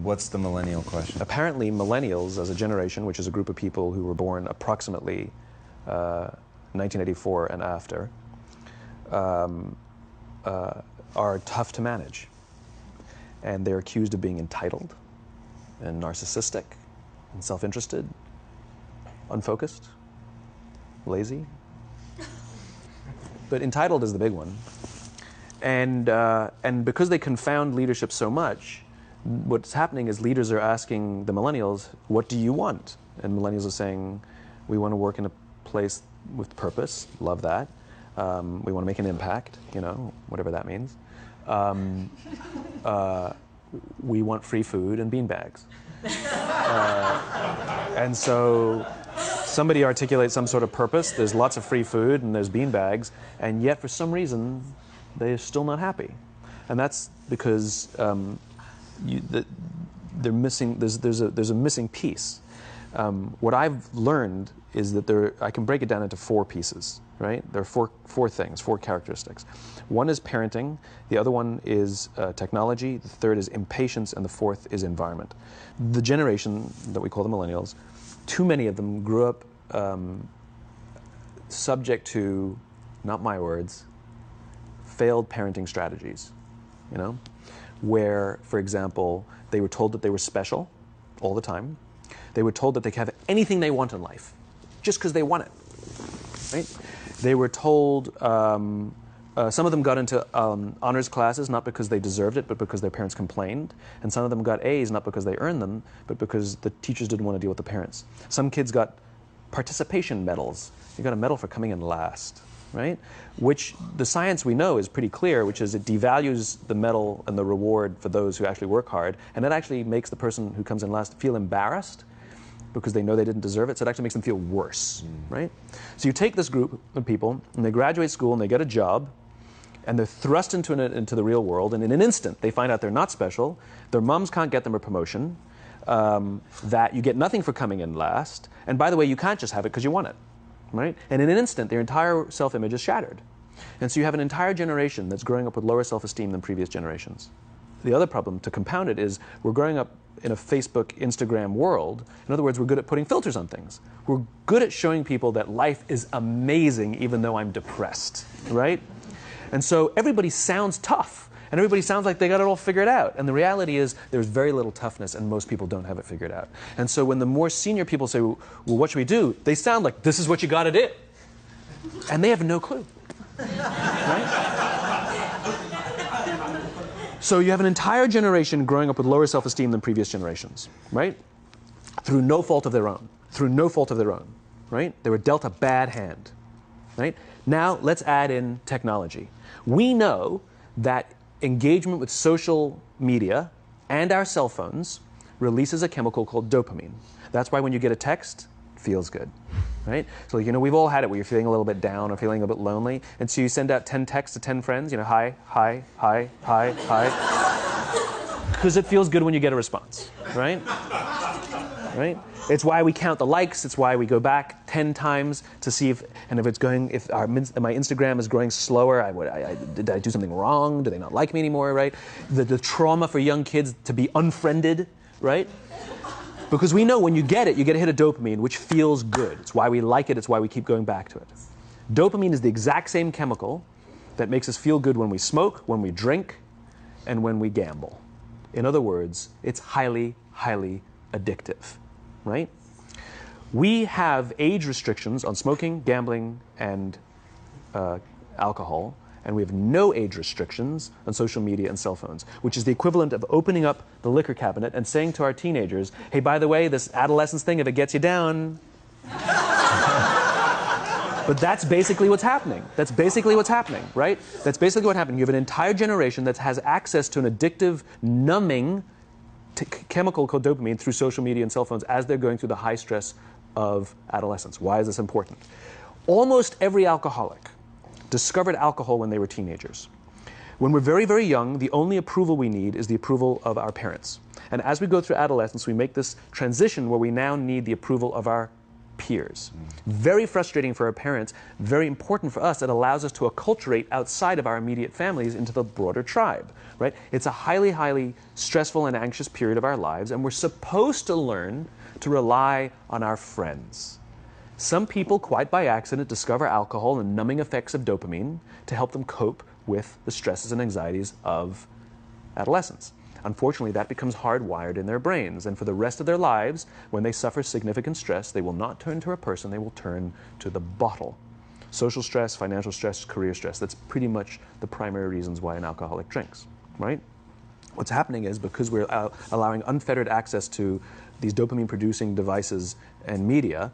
What's the millennial question? Apparently, millennials as a generation, which is a group of people who were born approximately 1984 and after, are tough to manage. And they're accused of being entitled and narcissistic and self-interested, unfocused, lazy. But entitled is the big one. And because they confound leadership so much, what's happening is leaders are asking the millennials, what do you want? And millennials are saying, we want to work in a place with purpose, love that. We want to make an impact, whatever that means. We want free food and beanbags. And so somebody articulates some sort of purpose, there's lots of free food and there's beanbags, and yet for some reason, they're still not happy. And that's because they're missing, there's a missing piece. What I've learned is that I can break it down into 4 pieces, right? There are four things, 4 characteristics. One is parenting, the other one is technology, the third is impatience, and the fourth is environment. The generation that we call the millennials, too many of them grew up subject to, not my words, failed parenting strategies, where, for example, they were told that they were special all the time. They were told that they could have anything they want in life, just because they want it, right? They were told, some of them got into honors classes, not because they deserved it, but because their parents complained. And some of them got A's, not because they earned them, but because the teachers didn't want to deal with the parents. Some kids got participation medals. You got a medal for coming in last, right? Which the science we know is pretty clear, which is it devalues the medal and the reward for those who actually work hard, and it actually makes the person who comes in last feel embarrassed because they know they didn't deserve it, so it actually makes them feel worse, right? So you take this group of people, and they graduate school, and they get a job, and they're thrust into the real world, and in an instant, they find out they're not special, their moms can't get them a promotion, that you get nothing for coming in last, and by the way, you can't just have it because you want it. Right? And in an instant, their entire self-image is shattered. And so you have an entire generation that's growing up with lower self-esteem than previous generations. The other problem, to compound it, is we're growing up in a Facebook, Instagram world. In other words, we're good at putting filters on things. We're good at showing people that life is amazing even though I'm depressed, right? And so everybody sounds tough. And everybody sounds like they got it all figured out. And the reality is there's very little toughness, and most people don't have it figured out. And so when the more senior people say, well, what should we do? They sound like, this is what you got to do. And they have no clue. Right? So you have an entire generation growing up with lower self-esteem than previous generations, right? Through no fault of their own. Through no fault of their own, right? They were dealt a bad hand, right? Now let's add in technology. We know that engagement with social media and our cell phones releases a chemical called dopamine. That's why when you get a text, it feels good, right? So, we've all had it where you're feeling a little bit down or feeling a bit lonely, and so you send out 10 texts to 10 friends, hi, hi, hi, hi, hi, because it feels good when you get a response, right? Right? It's why we count the likes. It's why we go back 10 times to see if my Instagram is growing slower. Did I do something wrong? Do they not like me anymore? Right? The trauma for young kids to be unfriended, right? Because we know when you get it, you get a hit of dopamine, which feels good. It's why we like it. It's why we keep going back to it. Dopamine is the exact same chemical that makes us feel good when we smoke, when we drink, and when we gamble. In other words, it's highly, highly addictive. Right? We have age restrictions on smoking, gambling, and alcohol, and we have no age restrictions on social media and cell phones, which is the equivalent of opening up the liquor cabinet and saying to our teenagers, hey, by the way, this adolescence thing, if it gets you down. But that's basically what's happening. That's basically what's happening, right? That's basically what happened. You have an entire generation that has access to an addictive, numbing chemical called dopamine through social media and cell phones as they're going through the high stress of adolescence. Why is this important? Almost every alcoholic discovered alcohol when they were teenagers. When we're very, very young, the only approval we need is the approval of our parents. And as we go through adolescence, we make this transition where we now need the approval of our peers. Very frustrating for our parents, very important for us. It allows us to acculturate outside of our immediate families into the broader tribe, right? It's a highly, highly stressful and anxious period of our lives, and we're supposed to learn to rely on our friends. Some people, quite by accident, discover alcohol and numbing effects of dopamine to help them cope with the stresses and anxieties of adolescence. Unfortunately, that becomes hardwired in their brains, and for the rest of their lives, when they suffer significant stress, they will not turn to a person, they will turn to the bottle. Social stress, financial stress, career stress, that's pretty much the primary reasons why an alcoholic drinks, right? What's happening is because we're allowing unfettered access to these dopamine-producing devices and media,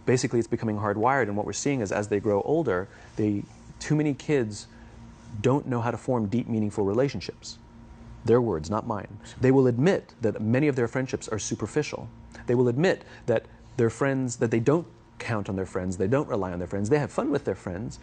basically it's becoming hardwired, and what we're seeing is as they grow older, too many kids don't know how to form deep, meaningful relationships. Their words, not mine. They will admit that many of their friendships are superficial. They will admit that their friends, that they don't count on their friends, they don't rely on their friends, they have fun with their friends,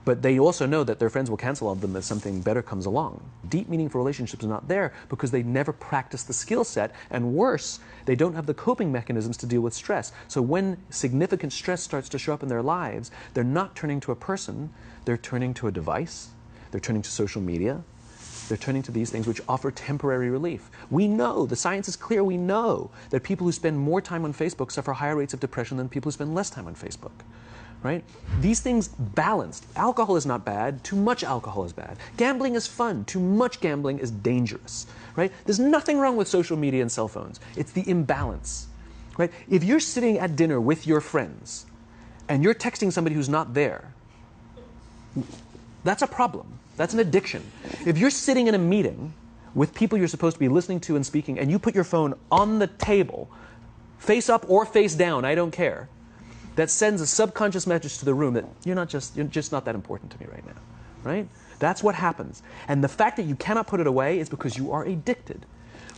but they also know that their friends will cancel on them if something better comes along. Deep, meaningful relationships are not there because they never practice the skill set, and worse, they don't have the coping mechanisms to deal with stress. So when significant stress starts to show up in their lives, they're not turning to a person, they're turning to a device, they're turning to social media, they're turning to these things which offer temporary relief. We know, the science is clear, we know that people who spend more time on Facebook suffer higher rates of depression than people who spend less time on Facebook, right? These things balanced. Alcohol is not bad, too much alcohol is bad. Gambling is fun, too much gambling is dangerous, right? There's nothing wrong with social media and cell phones. It's the imbalance, right? If you're sitting at dinner with your friends and you're texting somebody who's not there, that's a problem. That's an addiction. If you're sitting in a meeting with people you're supposed to be listening to and speaking, and you put your phone on the table, face up or face down, I don't care, that sends a subconscious message to the room that you're just not that important to me right now, right? That's what happens. And the fact that you cannot put it away is because you are addicted.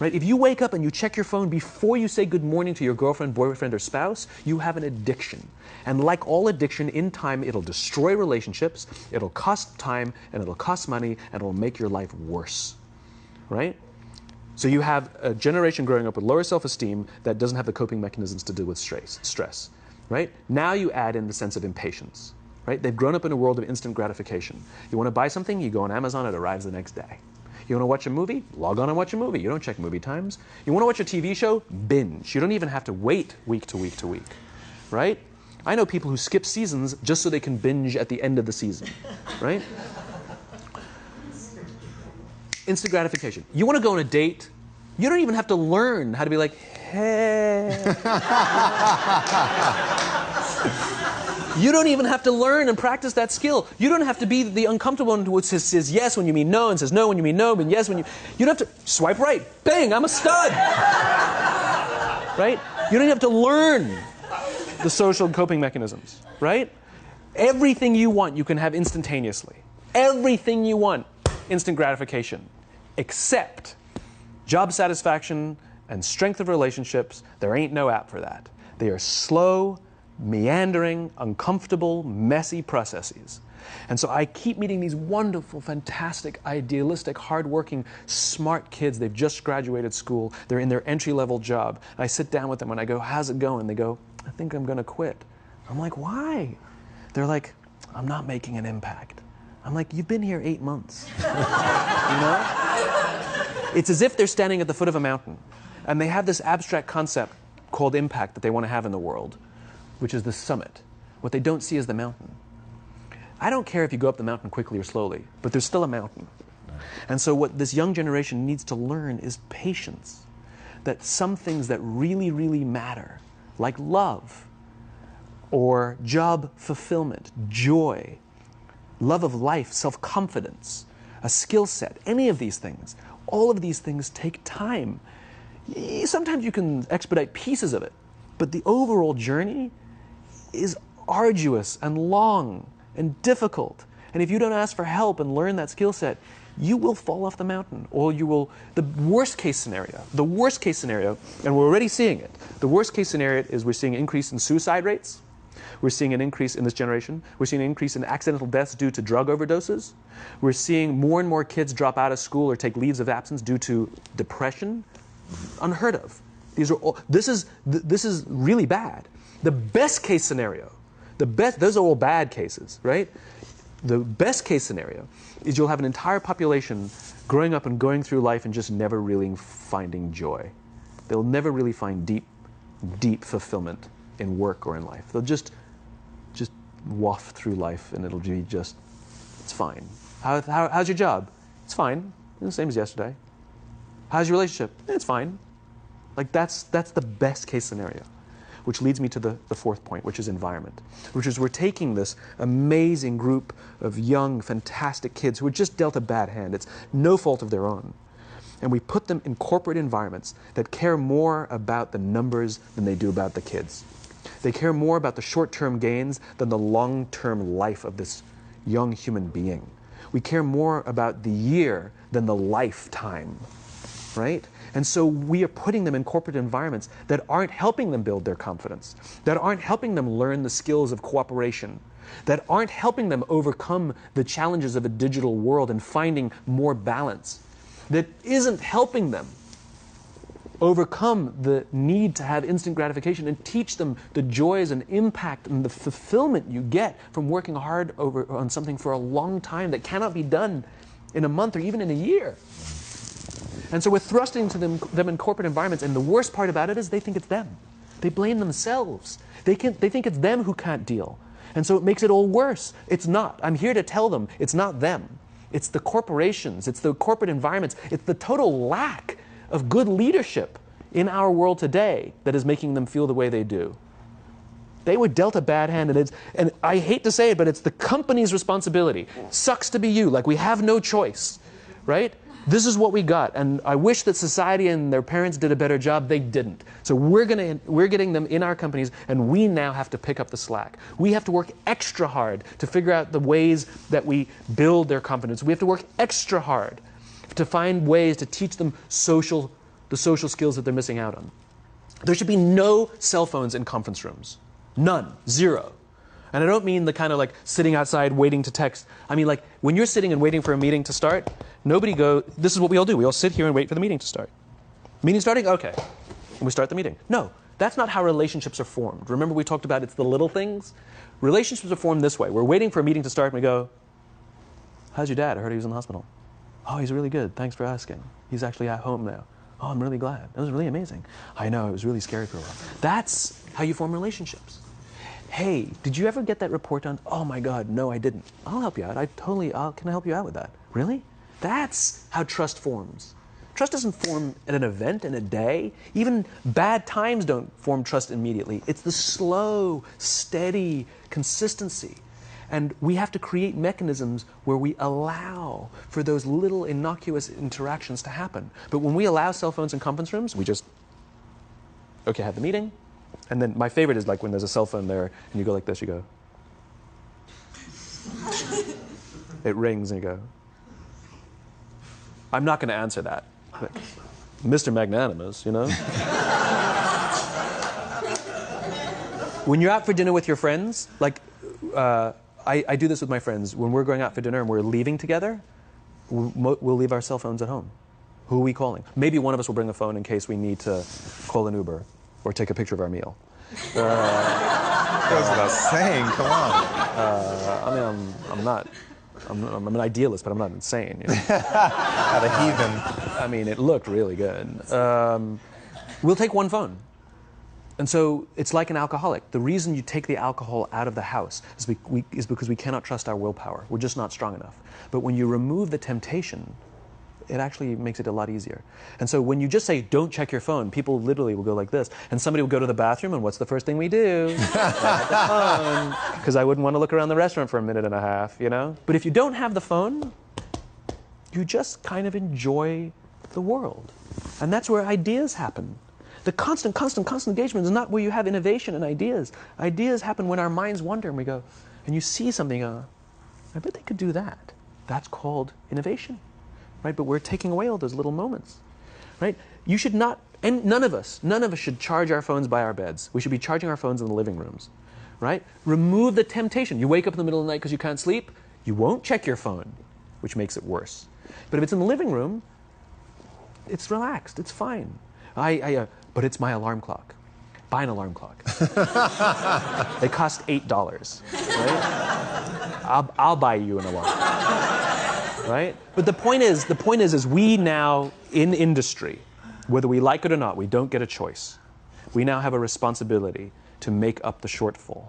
Right? If you wake up and you check your phone before you say good morning to your girlfriend, boyfriend, or spouse, you have an addiction. And like all addiction, in time, it'll destroy relationships, it'll cost time, and it'll cost money, and it'll make your life worse. Right? So you have a generation growing up with lower self-esteem that doesn't have the coping mechanisms to deal with stress. Right? Now you add in the sense of impatience. Right? They've grown up in a world of instant gratification. You want to buy something, you go on Amazon, it arrives the next day. You want to watch a movie? Log on and watch a movie. You don't check movie times. You want to watch a TV show? Binge. You don't even have to wait week to week to week, right? I know people who skip seasons just so they can binge at the end of the season, right? Instant gratification. You want to go on a date? You don't even have to learn how to be like, hey. You don't even have to learn and practice that skill. You don't have to be the uncomfortable one who says yes when you mean no and says no when you mean no, but yes when you... You don't have to swipe right. Bang, I'm a stud. Right? You don't have to learn the social coping mechanisms, right? Everything you want, you can have instantaneously. Everything you want, instant gratification. Except job satisfaction and strength of relationships, there ain't no app for that. They are slow, meandering, uncomfortable, messy processes. And so I keep meeting these wonderful, fantastic, idealistic, hardworking, smart kids. They've just graduated school. They're in their entry-level job. And I sit down with them and I go, how's it going? They go, I think I'm going to quit. I'm like, why? They're like, I'm not making an impact. I'm like, you've been here 8 months. You know? It's as if they're standing at the foot of a mountain and they have this abstract concept called impact that they want to have in the world, which is the summit. What they don't see is the mountain. I don't care if you go up the mountain quickly or slowly, but there's still a mountain. And so what this young generation needs to learn is patience. That some things that really, really matter, like love, or job fulfillment, joy, love of life, self-confidence, a skill set, any of these things, all of these things take time. Sometimes you can expedite pieces of it, but the overall journey is arduous and long and difficult. And if you don't ask for help and learn that skill set, you will fall off the mountain, or you will, the worst case scenario, and we're already seeing it, the worst case scenario is we're seeing an increase in suicide rates, we're seeing an increase in this generation, we're seeing an increase in accidental deaths due to drug overdoses, we're seeing more and more kids drop out of school or take leaves of absence due to depression, unheard of. These are all, this is really bad. The best case scenario, those are all bad cases, right? The best case scenario is you'll have an entire population growing up and going through life and just never really finding joy. They'll never really find deep fulfillment in work or in life. They'll just waft through life and it'll be just, it's fine. How's your job? It's fine. It's the same as yesterday. How's your relationship? It's fine. Like that's the best case scenario. Which leads me to the fourth point, which is environment. Which is we're taking this amazing group of young, fantastic kids who were just dealt a bad hand. It's no fault of their own. And we put them in corporate environments that care more about the numbers than they do about the kids. They care more about the short-term gains than the long-term life of this young human being. We care more about the year than the lifetime, right? And so we are putting them in corporate environments that aren't helping them build their confidence, that aren't helping them learn the skills of cooperation, that aren't helping them overcome the challenges of a digital world and finding more balance, that isn't helping them overcome the need to have instant gratification and teach them the joys and impact and the fulfillment you get from working hard on something for a long time that cannot be done in a month or even in a year. And so we're thrusting to them in corporate environments, and the worst part about it is they think it's them. They blame themselves. They think it's them who can't deal. And so it makes it all worse. It's not. I'm here to tell them it's not them. It's the corporations. It's the corporate environments. It's the total lack of good leadership in our world today that is making them feel the way they do. They were dealt a bad hand, and I hate to say it, but it's the company's responsibility. Sucks to be you. Like, we have no choice, right? This is what we got, and I wish that society and their parents did a better job. They didn't. So we're getting them in our companies, and we now have to pick up the slack. We have to work extra hard to figure out the ways that we build their confidence. We have to work extra hard to find ways to teach them the social skills that they're missing out on. There should be no cell phones in conference rooms. None. Zero. And I don't mean the kind of like sitting outside waiting to text. I mean like when you're sitting and waiting for a meeting to start, this is what we all do. We all sit here and wait for the meeting to start. Meeting starting? Okay. And we start the meeting. No, that's not how relationships are formed. Remember we talked about it's the little things? Relationships are formed this way. We're waiting for a meeting to start and we go, how's your dad? I heard he was in the hospital. Oh, he's really good. Thanks for asking. He's actually at home now. Oh, I'm really glad. That was really amazing. I know, it was really scary for a while. That's how you form relationships. Hey, did you ever get that report done? Oh my God, no, I didn't. I'll help you out. Can I help you out with that? Really? That's how trust forms. Trust doesn't form at an event in a day. Even bad times don't form trust immediately. It's the slow, steady consistency. And we have to create mechanisms where we allow for those little innocuous interactions to happen. But when we allow cell phones in conference rooms, we just, okay, have the meeting. And then my favorite is like when there's a cell phone there and you go like this, you go. It rings and you go. I'm not going to answer that. But, Mr. Magnanimous, you know? When you're out for dinner with your friends, like I do this with my friends. When we're going out for dinner and we're leaving together, we'll leave our cell phones at home. Who are we calling? Maybe one of us will bring a phone in case we need to call an Uber or take a picture of our meal. That goes without saying, come on. I'm an idealist, but I'm not insane. You know? Not a heathen. I mean, it looked really good. We'll take one phone. And so it's like an alcoholic. The reason you take the alcohol out of the house is because we cannot trust our willpower. We're just not strong enough. But when you remove the temptation, it actually makes it a lot easier. And so when you just say, don't check your phone, people literally will go like this. And somebody will go to the bathroom, and what's the first thing we do? Grab the phone. Because I wouldn't want to look around the restaurant for a minute and a half, you know? But if you don't have the phone, you just kind of enjoy the world. And that's where ideas happen. The constant engagement is not where you have innovation and ideas. Ideas happen when our minds wander and we go, and you see something, I bet they could do that. That's called innovation, right? But we're taking away all those little moments, right? You should not, and none of us should charge our phones by our beds. We should be charging our phones in the living rooms, right? Remove the temptation. You wake up in the middle of the night because you can't sleep, you won't check your phone, which makes it worse. But if it's in the living room, it's relaxed, it's fine. But it's my alarm clock. buy an alarm clock. They cost $8, right? I'll buy you an alarm clock, right? But the point is we now, in industry, whether we like it or not, we don't get a choice. We now have a responsibility to make up the shortfall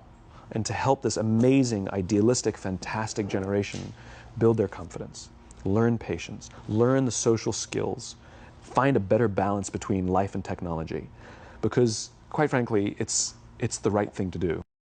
and to help this amazing, idealistic, fantastic generation build their confidence, learn patience, learn the social skills, find a better balance between life and technology. Because, quite frankly, it's the right thing to do.